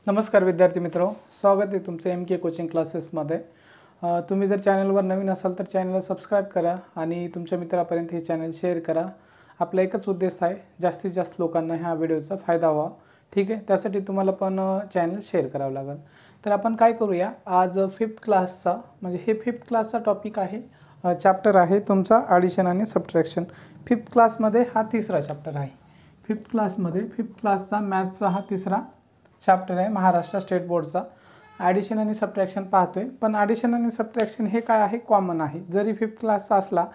नमस्कार विद्यार्थी मित्रो, स्वागत आहे तुमचं MK कोचिंग क्लासेसमध्ये। तुम्ही जर चॅनलवर नवीन असाल तर चॅनलला सबस्क्राइब करा आणि तुमच्या मित्रांपर्यंत हे चॅनल शेअर करा। आपला एकच उद्देश आहे, जास्तीत जास्त लोकांना ह्या व्हिडिओचा फायदा व्हावा। ठीक आहे, त्यासाठी तुम्हाला पण चॅनल शेअर करावं लागेल। तर आपण काय करूया, आज 5th क्लासचा म्हणजे हे 5th क्लासचा टॉपिक आहे, चॅप्टर आहे तुमचा ॲडिशन आणि सबट्रॅक्शन। 5th क्लासमध्ये हा तिसरा चॅप्टर आहे। 5th क्लासचा मॅथ्सचा हा तिसरा चॅप्टर आहे महाराष्ट्र स्टेट बोर्डचा। ॲडिशन आणि सबट्रॅक्शन पाहतोय, पण ॲडिशन आणि सबट्रॅक्शन हे काय आहे, कॉमन आहे। जरी 5th क्लासचा असला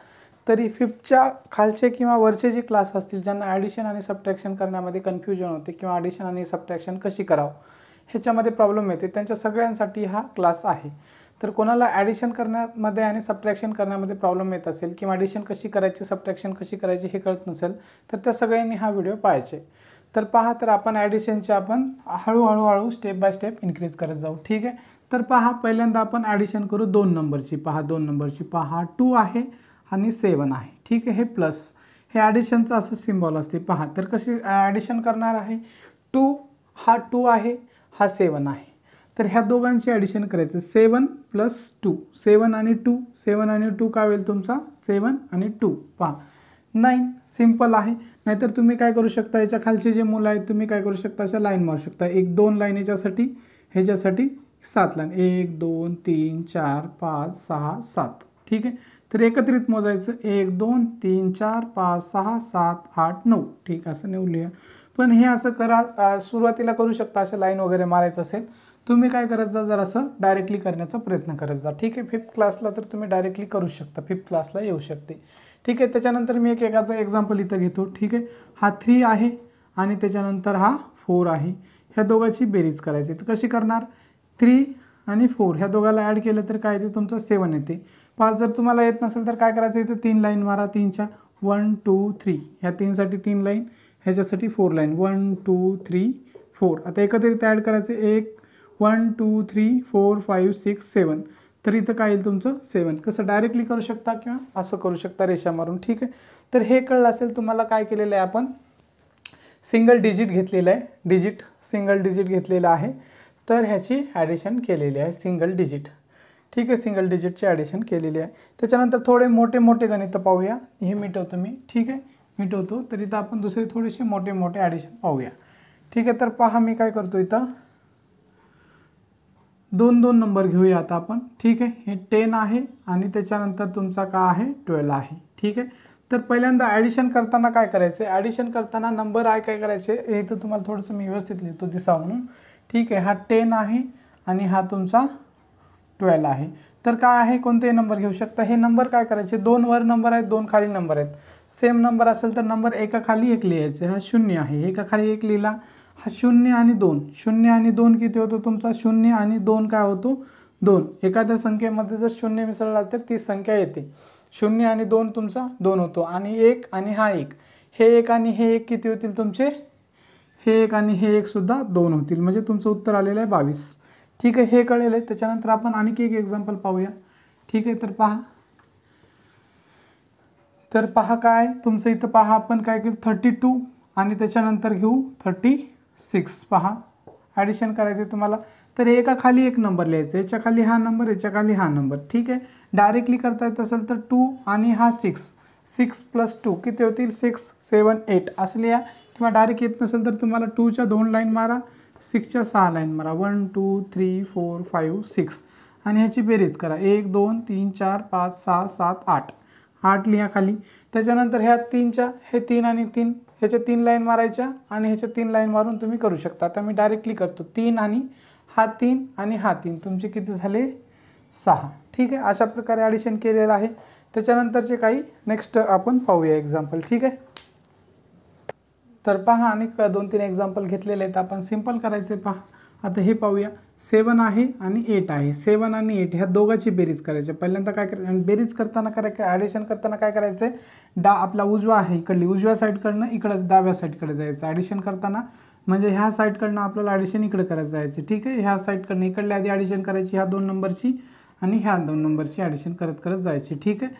तरी 5thच्या खालचे किंवा वरचे जे क्लास असतील ज्यांना ॲडिशन आणि सबट्रॅक्शन करण्यामध्ये कन्फ्युजन होते किंवा ॲडिशन आणि सबट्रॅक्शन कशी करावं ह्याच्यामध्ये प्रॉब्लेम येते, त्यांच्या सगळ्यांसाठी हा क्लास आहे। तर कोणाला ॲडिशन करण्यामध्ये आणि सबट्रॅक्शन करण्यामध्ये प्रॉब्लेम येत असेल किंवा ॲडिशन कशी करायची सबट्रॅक्शन कशी करायची हे कळत नसेल तर त्या सगळ्यांनी हा व्हिडिओ पाहायचे। तर पहा, तर आपण ॲडिशनचे आपण हळूहळू स्टेप बाय स्टेप इन्क्रीज करत जाऊ। ठीक आहे, तर पहा पहिल्यांदा आपण ॲडिशन करू 2 नंबरची। पहा 2 नंबरची, पहा 2 आहे आणि 7 आहे। ठीक आहे, हे प्लस हे ॲडिशनचं असं सिम्बॉल असते। पहा तर कशी ॲडिशन करणार आहे, 2 हा 2 आहे, हा 7 आहे, तर ह्या दोघांची ॲडिशन करायचं। 7 + 2, 7 आणि 2, 7 आणि 2 काय होईल तुमचा 7 आणि 2 पहा 9। सिंपल आहे। नाहीतर तुम्ही काय करू शकता, याच्या खालचे जे मूल आहेत तुम्ही काय करू शकता, अशा लाईन मारू शकता। 1 2 लाईन याच्यासाठी, ह्याच्यासाठी 7 लाईन, 1 2 3 4 5 6 7। ठीक आहे, तर एकत्रित मोजायचं 1 2 3 4 5 6 7 8 9। ठीक, असं 9 लिहा। पण हे असं करा, सुरुवातीला करू शकता अशा लाईन वगैरे मारायचं असेल तुम्ही काय करत जा, जर असं डायरेक्टली करण्याचा प्रयत्न करत जा। ठीक आहे, 5th क्लासला तर तुम्ही डायरेक्टली करू शकता, 5th क्लासला येऊ शकते। ठीक आहे, त्याच्यानंतर मी एखादं एक्झाम्पल इथं घेतो। ठीक आहे, हा 3 आहे आणि त्याच्यानंतर हा 4 आहे, ह्या दोघांची बेरीज करायची। तर कशी करणार, 3 आणि 4 ह्या दोघाला ॲड केलं तर काय येते तुमचं 7 येते। 5 जर तुम्हाला येत नसेल तर काय करायचं, इथं 3 लाईन मारा, 3च्या 1 2 3, ह्या 3साठी 3 लाईन, ह्याच्यासाठी 4 लाईन, 1 2 3 4। आता एकत्रित ॲड करायचे 1 1 2 3 4 5 6 7, तर इथं काय येईल तुमचं 7। कसं डायरेक्टली करू शकता किंवा असं करू शकता रेषा मारून। ठीक आहे, तर हे कळलं असेल तुम्हाला काय केलेलं आहे, आपण सिंगल डिजिट घेतलेलं आहे, सिंगल डिजिट घेतलेलं आहे, तर ह्याची ॲडिशन केलेली आहे सिंगल डिजिट। ठीक आहे, सिंगल डिजिटची ॲडिशन केलेली आहे। त्याच्यानंतर थोडे मोठे गणित पाहूया, हे मिटवतो मी। ठीक आहे, मिटवतो, तर इथं आपण दुसरे थोडेसे मोठे ॲडिशन पाहूया। ठीक आहे, तर पहा मी काय करतो, इथं 2 नंबर घेऊया आता आपण। ठीक आहे, हे 10 आहे आणि त्याच्यानंतर तुमचा काय आहे 12 आहे। ठीक आहे, तर पहिल्यांदा ॲडिशन करताना काय करायचं, ॲडिशन करताना नंबर काय करायचे, हे इथं तुम्हाला थोडंसं मी व्यवस्थित लिहितो दिसावं म्हणून। ठीक आहे, हा 10 आहे आणि हा तुमचा 12 आहे। तर काय आहे, कोणतेही नंबर घेऊ शकता। हे नंबर काय करायचे, 2 वर नंबर आहेत, 2 खाली नंबर आहेत। सेम नंबर असेल तर नंबर एका खाली एक लिहायचे। हा 0 आहे, एका खाली एक लिहिला, हा 0 आणि 2, 0 आणि 2 किती होतो तुमचा, 0 आणि 2 काय होतो 2। एखाद्या संख्येमध्ये जर 0 मिसळला तर ती संख्या येते। 0 आणि 2 तुमचा 2 होतो, आणि 1 आणि हा 1, हे 1 आणि हे 1 किती होतील तुमचे, हे 1 आणि हे 1 सुद्धा 2 होतील, म्हणजे तुमचं उत्तर आलेलं आहे 22। ठीक आहे, हे कळलेलं आहे। त्याच्यानंतर आपण आणखी एक एक्झाम्पल पाहूया। ठीक आहे, तर पहा काय तुमचं इथं, पहा आपण काय करू 32 आणि त्याच्यानंतर घेऊ 36। पहा ॲडिशन करायचे तुम्हाला, तर एका खाली एक नंबर लिहायचा, याच्या खाली हा नंबर, याच्या खाली हा नंबर। ठीक आहे, डायरेक्टली करता येत असेल तर 2 आणि हा 6, 6 + 2 किती होतील 6 7 8 असं लिहा, किंवा डायरेक्ट येत नसेल तर तुम्हाला 2च्या 2 लाईन मारा, 6च्या 6 लाईन मारा, 1 2 3 4 5 6 आणि ह्याची बेरीज करा, 1 2 3 4 5 6 7 8, 8 लिहा खाली। त्याच्यानंतर ह्या 3च्या, हे 3 आणि 3, ह्याच्या 3 लाईन मारायच्या आणि ह्याच्या 3 लाईन मारून तुम्ही करू शकता। आता मी डायरेक्टली करतो, 3 आणि हा 3 आणि हा 3, तुमचे किती झाले 6। ठीक आहे, अशा प्रकारे ॲडिशन केलेलं आहे। त्याच्यानंतरचे काही नेक्स्ट आपण पाहूया एक्झाम्पल। ठीक आहे, तर पहा आणि 2-3 एक्झाम्पल घेतलेले आहेत, आपण सिंपल करायचे। पहा आता हे पाहूया, 7 आहे आणि 8 आहे, 7 आणि 8 ह्या दोघांची बेरीज करायची। पहिल्यांदा काय करायचं, आणि बेरीज करताना करायचं, ॲडिशन करताना काय करायचं, आपला उजवा आहे इकडली, उजव्या साईडकडनं इकडं डाव्या साईडकडे जायचं ॲडिशन करताना, म्हणजे ह्या साईडकडनं आपल्याला ॲडिशन इकडे करायचं जायचं। ठीक आहे, ह्या साईडकडनं इकडल्या आधी ॲडिशन करायची, ह्या 2 नंबरची आणि ह्या 2 नंबरची ॲडिशन करत जायची। ठीक आहे,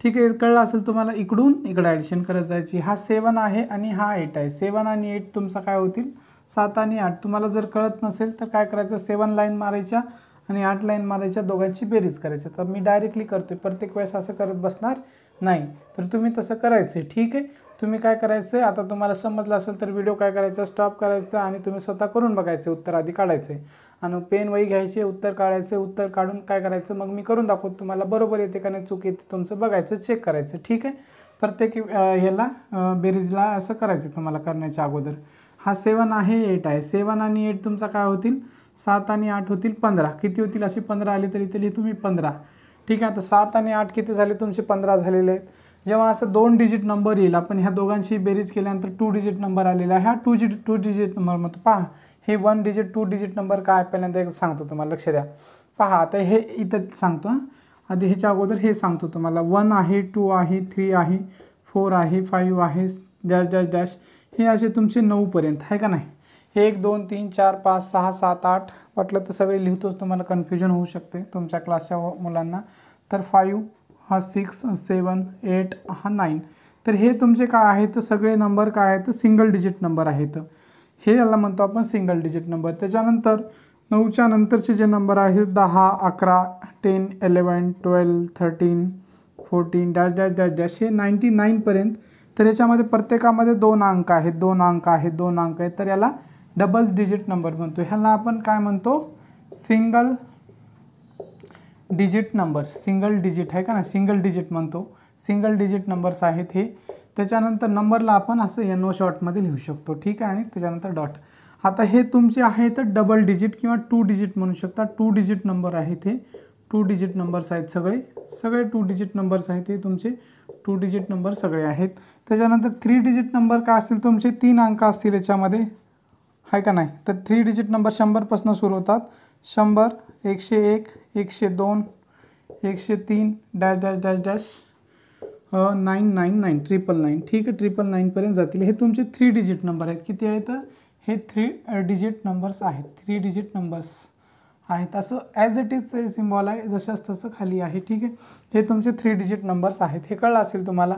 ठीक आहे, कळलं असेल तुम्हाला, इकडून इकडे ॲडिशन करत जायची। हा 7 आहे आणि हा 8 आहे, 7 आणि 8 तुमचा काय होतील 7 आणि 8 तुम्हाला जर कळत नसेल तर काय करायचं, 7 लाईन मारायच्या आणि 8 लाईन मारायच्या, दोघांची बेरीज करायची. तर मी डायरेक्टली करतोय, प्रत्येक वेळेस असं करत बसणार नाही, तर तुम्ही तसं करायचं. ठीक आहे, तुम्ही काय करायचं, आता तुम्हाला समजलं असेल तर व्हिडिओ काय करायचं, स्टॉप करायचं आणि तुम्ही स्वतः करून बघायचे, उत्तर आधी काढायचे आणि पेन वही घ्यायचे, उत्तर काढायचे. उत्तर काढून काय करायचं, मग मी करून दाखवतो तुम्हाला, बरोबर येते का नाही, चूक येते तुमचं बघायचं, चेक करायचं. ठीक आहे, प्रत्येक ह्याला बेरीजला असं करायचं तुम्हाला करण्याच्या अगोदर. हा 7 आहे, 8 आहे. 7 आणि 8 तुमचा काय होतील, 7 आणि 8 होतील 15. किती होतील, अशी 15 आली तरी इथे लिहितो मी 15. ठीक आहे, आता 7 आणि 8 किती झाले तुमचे, 15 झालेले आहेत. जेव्हा असं 2 डिजिट नंबर येईल, आपण ह्या दोघांची बेरीज केल्यानंतर 2 डिजिट नंबर आलेला आहे. हा 2 डिजिट नंबर मग पहा, हे 1 डिजिट 2 डिजिट नंबर काय, पहिल्यांदा एक सांगतो तुम्हाला, लक्ष द्या. पहा आता हे इथं सांगतो, आधी ह्याच्या अगोदर हे सांगतो तुम्हाला. 1 आहे, 2 आहे, 3 आहे, 4 आहे, 5 आहे, डॅश डॅश डॅश, हे असे तुमचे 9 पर्यंत आहे का नाही. 1 2 3 4 5 6 7 8 वाटलं तर सगळे लिहितोच, तुम्हाला कन्फ्युजन होऊ शकते तुमच्या क्लासच्या मुलांना. तर 5 हा 6 7 8 हा 9. तर हे तुमचे काय आहेत, सगळे नंबर काय आहेत, सिंगल डिजिट नंबर आहेत. हे याला म्हणतो आपण सिंगल डिजिट नंबर. त्याच्यानंतर 9च्या नंतरचे जे नंबर आहेत 10 11 10 11 12 13 14 डॅश डॅश डॅश डॅश, हे 99 पर्यंत. तर याच्यामध्ये प्रत्येकामध्ये 2 अंक आहेत, 2 अंक आहेत, 2 अंक आहेत. तर याला डबल डिजिट नंबर म्हणतो. ह्याला आपण काय म्हणतो, single digit number. Single digit आहे का ना, सिंगल डिजिट म्हणतो, सिंगल डिजिट नंबर्स आहेत हे. त्याच्यानंतर नंबरला आपण असं NO शॉर्टमध्ये लिहू शकतो. ठीक आहे, आणि त्याच्यानंतर डॉट. आता हे तुमचे आहेत डबल डिजिट किंवा 2 डिजिट म्हणू शकता. 2 डिजिट नंबर आहेत हे, 2 डिजिट नंबर्स आहेत सगळे 2 डिजिट नंबर्स आहेत हे तुमचे 2 डिजिट नंबर सगळे आहेत. त्याच्यानंतर 3 डिजिट नंबर काय असतील तुमचे, 3 अंक असतील याच्यामध्ये, आहे का नाही. तर 3 डिजिट नंबर 100पासून सुरू होतात. 100 101 102 103 डॅश डॅश डॅश डॅश 999 999. ठीक आहे, 999 पर्यंत जातील. हे तुमचे 3 डिजिट नंबर आहेत. किती आहेत, हे 3 डिजिट नंबर्स आहेत, 3 डिजिट नंबर्स आहेत. असं ॲज इट इज सिम्बॉल आहे, जशाच तसं खाली आहे. ठीक आहे, हे तुमचे 3 डिजिट नंबर्स आहेत. हे कळलं असेल तुम्हाला.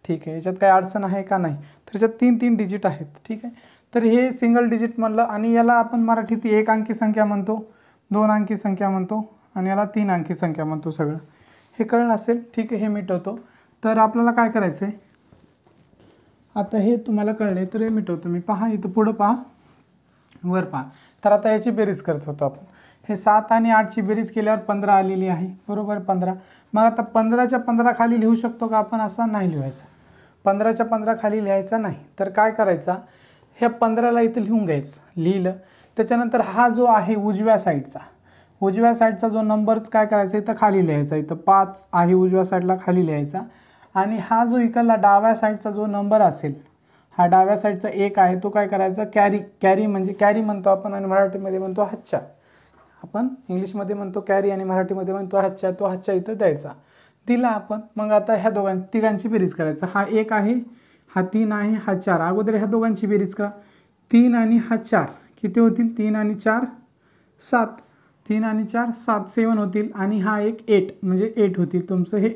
ठीक आहे, याच्यात काही अडचण आहे का नाही. तर याच्यात 3 डिजिट आहेत. ठीक आहे, तर हे सिंगल डिजिट म्हणलं. आणि याला आपण मराठीत 1 अंकी संख्या म्हणतो, 2 अंकी संख्या म्हणतो आणि याला 3 अंकी संख्या म्हणतो. सगळं हे कळलं असेल. ठीक आहे, हे मिटवतो. तर आपल्याला काय करायचं आहे, आता हे तुम्हाला कळले तर हे मिटवतो मी. पहा इथं पुढं पहा, वर पहा. तर आता याची बेरीज करत होतो आपण. हे 7 आणि 8ची बेरीज केल्यावर 15 आलेली आहे, बरोबर 15. मग आता 15च्या 15 खाली लिहू शकतो का आपण, असा नाही लिहायचा. 15च्या 15 खाली लिहायचा नाही. तर काय करायचा, ह्या 15ला इथं लिहून घ्यायचं, लिहिलं. त्याच्यानंतर हा जो आहे उजव्या साईडचा जो नंबरच काय करायचा, इथं खाली लिहायचा. इथं 5 आहे उजव्या साईडला, खाली लिहायचा. आणि हा जो इकडला डाव्या साईडचा जो नंबर असेल, हा डाव्या साईडचा 1 आहे, तो काय करायचा, कॅरी म्हणजे कॅरी म्हणतो आपण आणि मराठीमध्ये म्हणतो हच्चा. आपण इंग्लिशमध्ये म्हणतो कॅरी आणि मराठीमध्ये म्हणतो हच्चा. तो हच्चा इथं द्यायचा, दिला आपण. मग आता ह्या तिघांची बेरीज करायचं. हा 1 आहे, हा 3 आहे, हा 4. अगोदर ह्या दोघांची बेरीज करा. 3 आणि हा 4 किती होतील, 3 आणि 4 7, 3 आणि 4 7 7 होतील. आणि हा एक 8 म्हणजे 8 होतील. तुमचं हे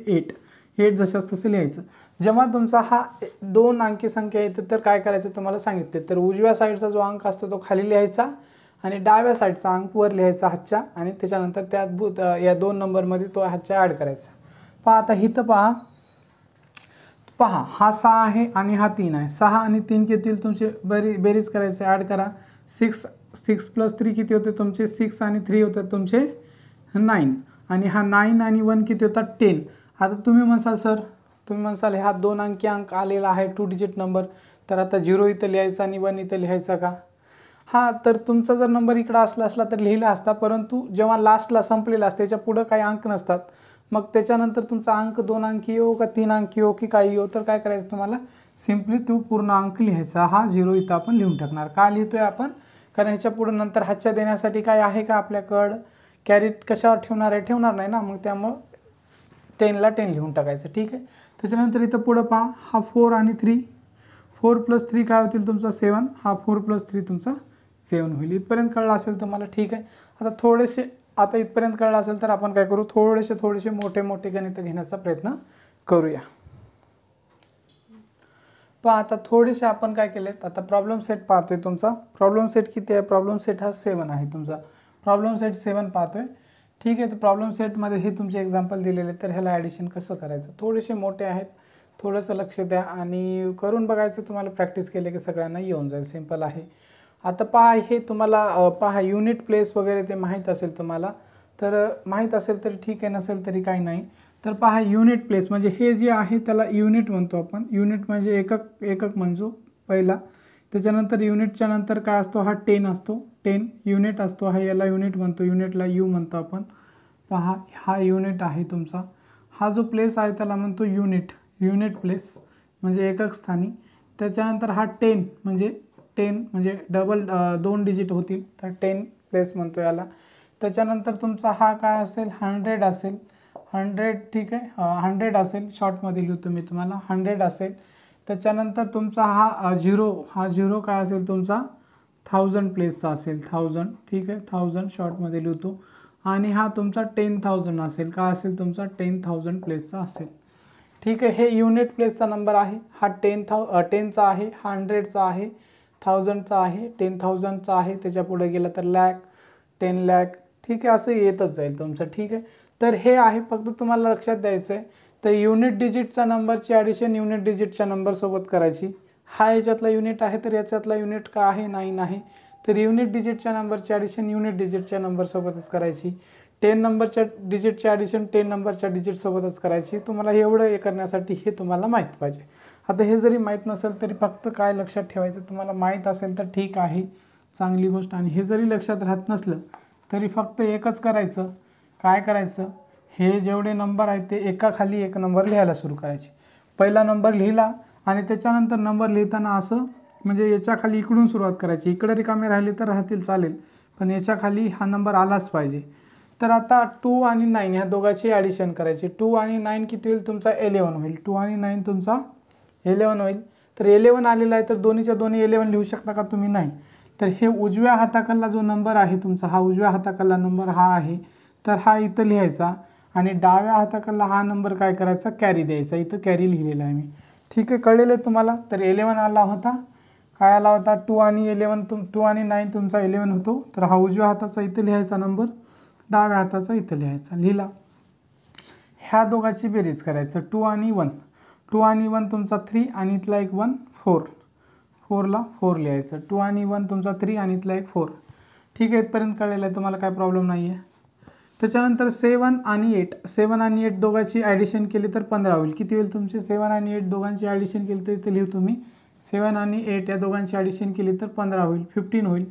8 जशाच तसं लिहायचं. जेव्हा तुमचा हा 2 अंकी संख्या येते तर काय करायचं तुम्हाला सांगितले. तर उजव्या साईडचा जो अंक असतो तो खाली लिहायचा आणि डाव्या साईडचा अंक वर लिहायचा हच्चा. आणि त्याच्यानंतर त्यात या 2 नंबरमध्ये तो हच्चा ॲड करायचा. पहा आता इथं पहा हा 6 आहे आणि हा 3 आहे. 6 आणि 3 किती तुमचे बेरीज करायचे, ॲड करा. 6 प्लस 3 किती होते तुमचे, 6 आणि 3 होतात तुमचे 9. आणि हा 9 आणि 1 किती होतात 10. आता तुम्ही म्हणसाल हा 2 अंकी अंक आलेला आहे 2 डिजिट नंबर, तर आता 0 इथं लिहायचा आणि 1 इथं लिहायचा का. हा, तर तुमचा जर नंबर इकडं असला तर लिहिला असता, परंतु जेव्हा लास्टला संपलेला असतं त्याच्या पुढं काही अंक नसतात. मग त्याच्यानंतर तुमचा अंक 2 अंकी येऊ का 3 अंकी येऊ की काही येऊ, तर काय करायचं तुम्हाला, सिम्पली तो पूर्ण अंक लिहायचा. हा 0 इथं आपण लिहून टाकणार. का लिहितोय आपण, कारण ह्याच्या पुढं नंतर हच्चा देण्यासाठी काय आहे का आपल्याकडं, कॅरी कशावर ठेवणार नाही ना, मग त्यामुळं 10ला 10 लिहून टाकायचं. ठीक आहे, त्याच्यानंतर इथं पुढं पहा, हा 4 आणि 3, 4 प्लस 3 काय होतील तुमचा 7. हा 4 प्लस 3 तुमचा 7 होईल. इथपर्यंत कळलं असेल तुम्हाला. ठीक आहे, आता इथपर्यंत कळलं असेल तर आपण काय करू, थोडेसे मोठे गणित घेण्याचा प्रयत्न करूया. पहा आता थोडेसे आपण काय केलेत, आता प्रॉब्लेम सेट पाहतोय तुमचा. प्रॉब्लेम सेट किती आहे? प्रॉब्लेम सेट हा 7 आहे तुमचा. प्रॉब्लेम सेट 7 पाहतोय. ठीक आहे, तर प्रॉब्लेम सेटमध्ये हे तुमचे एक्झाम्पल दिलेले, तर ह्याला ॲडिशन कसं करायचं. थोडेसे मोठे आहेत, थोडंसं लक्ष द्या आणि करून बघायचं. तुम्हाला प्रॅक्टिस केले की सगळ्यांना येऊन जाईल, सिंपल आहे. आता पहा, हे तुम्हाला पहा युनिट प्लेस वगैरे ते माहीत असेल तुम्हाला, तर माहीत असेल तर ठीक आहे, नसेल तरी काही नाही. तर पहा युनिट प्लेस म्हणजे हे जे आहे त्याला युनिट म्हणतो आपण. युनिट म्हणजे एकक म्हणतो पहिला. त्याच्यानंतर युनिटच्या नंतर काय असतो, हा 10 असतो. 10 युनिट असतो, हा याला युनिट म्हणतो, युनिटला यू म्हणतो आपण. पहा हा युनिट आहे तुमचा. हा जो प्लेस आहे त्याला म्हणतो युनिट प्लेस म्हणजे एकक स्थानी. त्याच्यानंतर हा 10 म्हणजे डबल 2 डिजिट होतील, तर 10 प्लेस म्हणतो याला. त्याच्यानंतर तुमचा हा काय असेल, 100 असेल. 100 ठीक आहे, 100 असेल, शॉर्टमध्ये लिहितो मी तुम्हाला, 100 असेल. त्याच्यानंतर तुमचा हा झिरो काय असेल तुमचा, 1000 प्लेसचा असेल, 1000. ठीक आहे, 1000 शॉर्टमध्ये लिहितो. आणि हा तुमचा 10,000 असेल, का असेल तुमचा 10,000 प्लेसचा असेल. ठीक आहे, हे युनिट प्लेसचा नंबर आहे. हा 10चा आहे, 100चा आहे, 1000चा आहे, 10,000चा आहे. त्याच्या पुढे गेला तर लाख, 10 लाख. ठीक आहे, असं येतच जाईल तुमचं. ठीक आहे, तर हे आहे, फक्त तुम्हाला लक्षात द्यायचं आहे. तर युनिट डिजिटचा नंबरची ॲडिशन युनिट डिजिटच्या नंबरसोबत करायची. हा याच्यातला युनिट आहे, तर याच्यातला युनिट का आहे, 9 आहे. तर युनिट डिजिटच्या नंबरची ॲडिशन युनिट डिजिटच्या नंबरसोबतच करायची. 10 नंबरच्या डिजिटची ॲडिशन 10 नंबरच्या डिजिटसोबतच करायची. तुम्हाला एवढं हे करण्यासाठी हे तुम्हाला माहीत पाहिजे. आता हे जरी माहीत नसेल तरी फक्त काय लक्षात ठेवायचं, तुम्हाला माहीत असेल तर ठीक आहे, चांगली गोष्ट. आणि हे जरी लक्षात राहत नसलं तरी फक्त एकच करायचं, काय करायचं, हे जेवढे नंबर आहेत ते एकाखाली एक नंबर लिहायला सुरू करायचे. पहिला नंबर लिहिला आणि त्याच्यानंतर नंबर लिहिताना असं म्हणजे याच्याखाली इकडून सुरुवात करायची. इकडे रिकामे राहिले तर राहतील, चालेल, पण याच्याखाली हा नंबर आलाच पाहिजे. तर आता 2 आणि 9 ह्या दोघांची ॲडिशन करायची. 2 आणि 9 किती होईल तुमचा, 11 होईल. 2 आणि 9 तुमचा 11 होईल. तर 11 आलेला आहे, तर दोन्हीच्या दोन्ही 11 लिहू शकता का तुम्ही, नाही. तर हे उजव्या हाताखालला जो नंबर आहे तुमचा, हा उजव्या हाताखालला नंबर हा आहे, तर हा इथं लिहायचा. आणि डाव्या हाताखालला हा नंबर काय करायचा, कॅरी द्यायचा. इथं कॅरी लिहिलेला आहे मी. ठीक आहे, कळलेलं आहे तुम्हाला. तर 11 आला होता, काय आला होता, 2 आणि 9 तुमचा 11 होतो. तर हा उजव्या हाताचा इथं लिहायचा नंबर, डाव्या हाताचा इथं लिहायचा. लिहिला. ह्या दोघांची बेरीज करायचं, 2 आणि 1. 2 आणि 1 तुमचा 3 आणि इथला एक 1 4. 4ला 4 लिहायचं. 2 आणि 1 तुमचा 3 आणि इथला एक 4. ठीक आहे, इथपर्यंत कळलेलं आहे तुम्हाला, काय प्रॉब्लेम नाही आहे. त्याच्यानंतर 7 आणि 8 दोघांची ॲडिशन केली तर 15 होईल. किती होईल तुमची, 7 आणि 8 दोघांची ॲडिशन केली तर इथे लिहतो मी, 7 आणि 8 या दोघांची ॲडिशन केली तर 15 होईल, 15 होईल.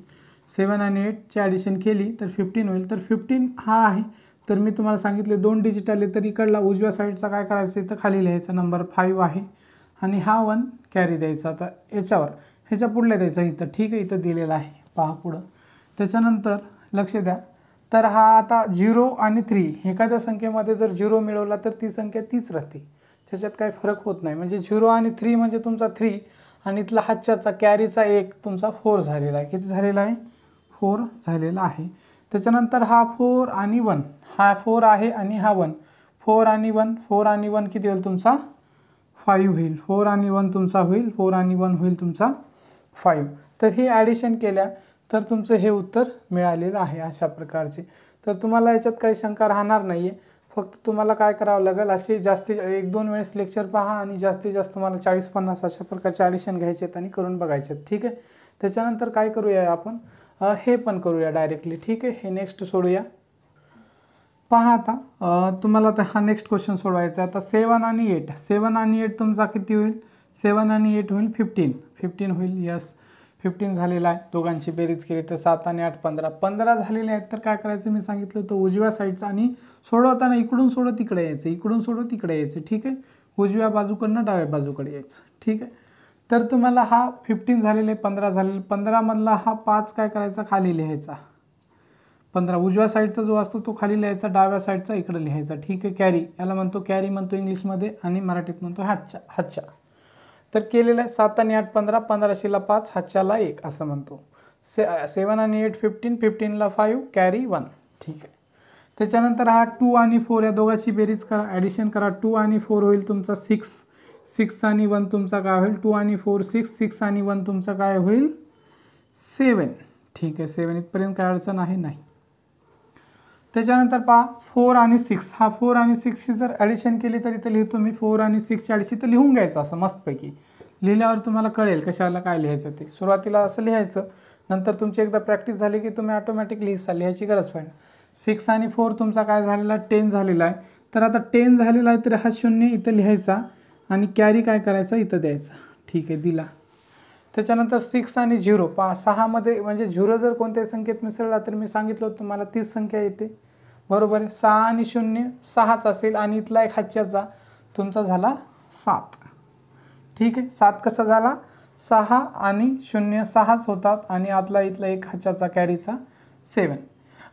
7 आणि 8ची ॲडिशन केली तर 15 होईल. तर 15 हा आहे. तर मी तुम्हाला सांगितले 2 डिजिट आले तर इकडला उजव्या साईडचा काय करायचं, इथं खाली लिहायचा नंबर 5 आहे. आणि हा 1 कॅरी द्यायचा. आता याच्यावर ह्याच्या पुढल्या द्यायचा इथं. ठीक आहे, इथं दिलेला आहे, पहा पुढं. त्याच्यानंतर लक्ष द्या, तर हा आता 0 आणि 3 एखाद्या संख्येमध्ये जर 0 मिळवला तर ती संख्या तीच राहते, त्याच्यात काही फरक होत नाही. म्हणजे 0 आणि 3 म्हणजे तुमचा 3 आणि इथला हातच्याचा कॅरीचा 1 तुमचा 4 झालेला आहे. किती झालेला आहे, 4 झालेला आहे. त्याच्यानंतर हा 4 आणि 1, हा 4 आहे आणि हा 1, 4 आणि 1 किती होईल तुमचा, 5 होईल. 4 आणि 1 तुमचा होईल, 4 आणि 1 होईल तुमचा 5. तर ही ॲडिशन केल्या तर तुमचं हे उत्तर मिळालेलं आहे अशा प्रकारचे. तर तुम्हाला याच्यात काही शंका राहणार नाही आहे. फक्त तुम्हाला काय करावं लागेल, असे जास्तीत 1-2 वेळेस लेक्चर पहा आणि जास्तीत जास्त तुम्हाला 40-50 अशा प्रकारचे ॲडिशन घ्यायचे आहेत आणि करून बघायचे आहेत. ठीक आहे, त्याच्यानंतर काय करूया आपण, हे पण करूया डायरेक्टली. ठीक आहे, हे नेक्स्ट सोडूया. पहा आता तुम्हाला आता हा नेक्स्ट क्वेश्चन सोडवायचा आहे. आता 7 आणि 8 तुमचा किती होईल, 7 आणि 8 होईल 15 होईल. यस, 15 झालेला आहे. दोघांची बेरीज केली तर 7 आणि 8 15 झालेले आहेत. तर काय करायचं मी सांगितलं होतं, उजव्या साईडचा आणि सोडवताना इकडून सोडत इकडे यायचं, इकडून सोडत इकडे यायचं. ठीक आहे, उजव्या बाजूकडनं डाव्या बाजूकडे यायचं. ठीक आहे, तर तुम्हाला हा 15 झालेले, 15 झालेले, 15 मधला हा 5 काय करायचा, खाली लिहायचा. 15 उजव्या साईडचा जो असतो तो खाली लिहायचा, डाव्या साईडचा इकडे लिहायचा. ठीक आहे, कॅरी याला म्हणतो, कॅरी म्हणतो इंग्लिशमध्ये आणि मराठीत म्हणतो हातच्या. तर केलेलं आहे. 7 आणि 8 15, 15शीला 5, हातच्याला 1 असं म्हणतो. 7 आणि 8 15, 15ला 5, कॅरी 1. ठीक आहे, त्याच्यानंतर हा 2 आणि 4 या दोघांची बेरीज करा, ॲडिशन करा. 2 आणि 4 होईल तुमचा 6, 6 आणि 1 तुमचा काय होईल 2 आणि 4 6, 6 आणि 1 तुमचा काय होईल 7. ठीक आहे, 7 इथपर्यंत काय अडचण आहे नाही. त्याच्यानंतर पहा 4 आणि 6, हा 4 आणि 6ची जर ॲडिशन केली तर इथं लिहितो मी 4 आणि 6ची ॲडिशन तर लिहून घ्यायचं असं मस्तपैकी. लिहिल्यावर तुम्हाला कळेल कशाला काय लिहायचं ते. सुरुवातीला असं लिहायचं, नंतर तुमची एकदा प्रॅक्टिस झाली की तुम्ही ऑटोमॅटिकली लिहायची गरज पडेल. 6 आणि 4 तुमचा काय झालेला 10 झालेला आहे. तर आता 10 झालेला आहे तर हा 0 इथं लिहायचा आणि कॅरी काय करायचा इथं द्यायचा. ठीक आहे, दिला. त्याच्यानंतर 6 आणि 0 पहा 6 मध्ये म्हणजे 0 जर कोणत्याही संख्येत मिसळला तर मी सांगितलं होतं तुम्हाला 30 संख्या येते, बरोबर आहे. 6 आणि 0 6च असेल आणि इथला एक हाच्याचा तुमचा झाला 7. ठीक आहे, 7 कसा झाला 6 आणि 0 6च होतात आणि आतला इथला एक हाच्याचा कॅरीचा 7.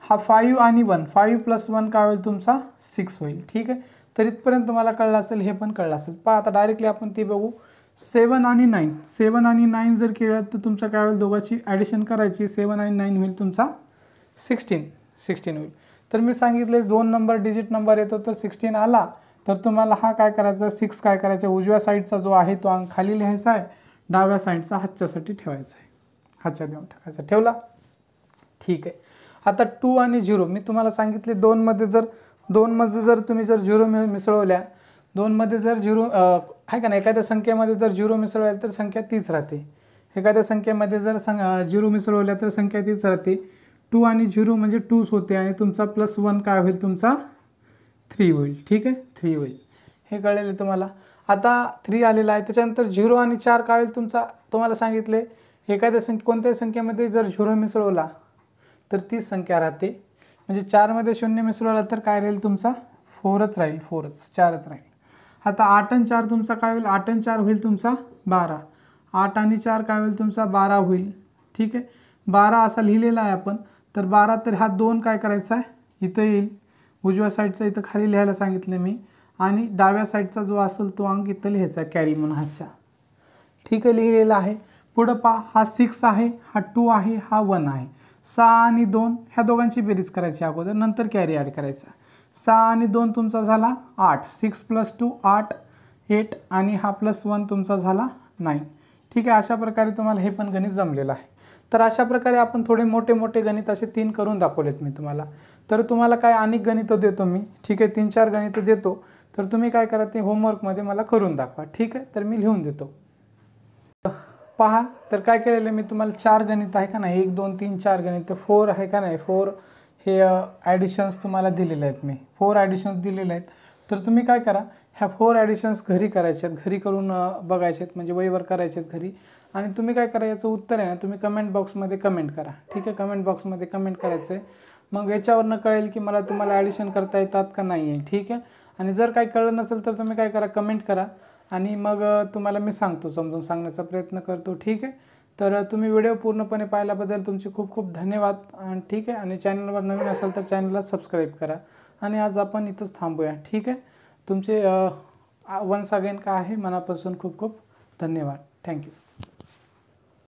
हा 5 आणि 1 5 + 1 काय होईल तुमचा 6 होईल. ठीक आहे, तर इथपर्यंत तुम्हाला कळलं असेल, हे पण कळलं असेल. पहा आता डायरेक्टली आपण ती बघू. 7 आणि 9 7 आणि 9 जर केलं तर तुमचं काय होईल दोघांची ॲडिशन करायची. 7 आणि 9 होईल तुमचा 16 होईल. तर मी सांगितले 2 नंबर डिजिट नंबर येतो तर 16 आला तर तुम्हाला हा काय करायचा 6 काय करायचा उजव्या साईडचा जो आहे तो अंक खाली लिहायचा आहे, डाव्या साईडचा हातच्यासाठी ठेवायचा आहे, हातच्या देऊन टाकायचा. ठेवला. ठीक आहे, आता 2 आणि 0 मी तुम्हाला सांगितले 2 मध्ये जर तुम्ही जर 0 मिसळवल्या, 2 मध्ये जर 0 आहे का नाही, एखाद्या संख्येमध्ये जर 0 मिसळवल्या तर संख्या 30 राहते. एखाद्या संख्येमध्ये जर 0 मिसळवल्या तर संख्या 30 राहते. 2 आणि 0 म्हणजे 2च होते आणि तुमचा +1 काय होईल तुमचा 3 होईल. ठीक आहे, 3 होईल. हे कळलेलं तुम्हाला. आता 3 आलेला आहे. त्याच्यानंतर 0 आणि 4 काय होईल तुमचा, तुम्हाला सांगितले एखाद्या कोणत्याही संख्येमध्ये जर 0 मिसळवला तर तीच संख्या राहते. म्हणजे 4 मध्ये 0 मिसळवला तर काय राहील तुमचा 4च राहील, 4च राहील. आता 8 आणि 4 तुमचा काय होईल, 8 आणि 4 होईल तुमचा 12. 8 आणि 4 काय होईल तुमचा 12 होईल. ठीक आहे, 12 असा लिहिलेला आहे आपण. तर 12 तर हा 2 काय करायचा आहे इथं येईल, उजव्या साईडचा इथं खाली लिहायला सांगितलं मी आणि डाव्या साईडचा जो असेल तो अंक इथं लिहायचा कॅरी म्हणून हातच्या. ठीक आहे, लिहिलेला आहे. पुढं पहा हा 6 आहे, हा 2 आहे, हा 1 आहे. 6 आणि 2 ह्या दोघांची बेरीज करायची अगोदर, नंतर कॅरी ॲड करायचा. 6 आणि 2 तुमचा झाला 8, 6 + 2 8 आणि हा +1 तुमचा झाला 9. ठीक आहे, अशा प्रकारे तुम्हाला हे पण गणित जमलेलं आहे. तर अशा प्रकारे आपण थोडे मोठे गणित असे 3 करून दाखवलेत मी तुम्हाला. तर तुम्हाला काय अनेक गणितं देतो मी. ठीक आहे, 3-4 गणितं देतो. तर तुम्ही काय करा ते होमवर्कमध्ये मला करून दाखवा. ठीक आहे, तर मी लिहून देतो. पहा, तर काय केलेलं मी तुम्हाला 4 गणित आहे का नाही, 1 2 3 4 गणित 4 आहे का नाही, 4 हे ॲडिशन्स तुम्हाला दिलेले आहेत. मी 4 ॲडिशन्स दिलेले आहेत. तर तुम्ही काय करा ह्या 4 ॲडिशन्स घरी करायचे आहेत, घरी करून बघायचे आहेत, म्हणजे वहीवर करायचे आहेत घरी. आणि तुम्ही काय करा याचं उत्तर आहे ना तुम्ही कमेंट बॉक्समध्ये कमेंट करा. ठीक आहे, कमेंट बॉक्समध्ये कमेंट करायचं आहे. मग याच्यावरनं कळेल की मला तुम्हाला ॲडिशन करता येतात का नाही आहे. ठीक आहे, आणि जर काही कळलं नसेल तर तुम्ही काय करा कमेंट करा आणि मग तुम्हाला मी सांगतो, समजून सांगण्याचा प्रयत्न करतो. ठीक आहे, तर तुम्ही व्हिडिओ पूर्णपणे पाहिल्याबद्दल तुमचे खूप खूप धन्यवाद. आणि ठीक आहे, आणि चॅनलवर नवीन असाल तर चॅनलला सबस्क्राईब करा. आणि आज आपण इथंच थांबूया. ठीक आहे, तुमचे वन्स अगेन काय आहे मनापासून खूप खूप धन्यवाद. थँक्यू.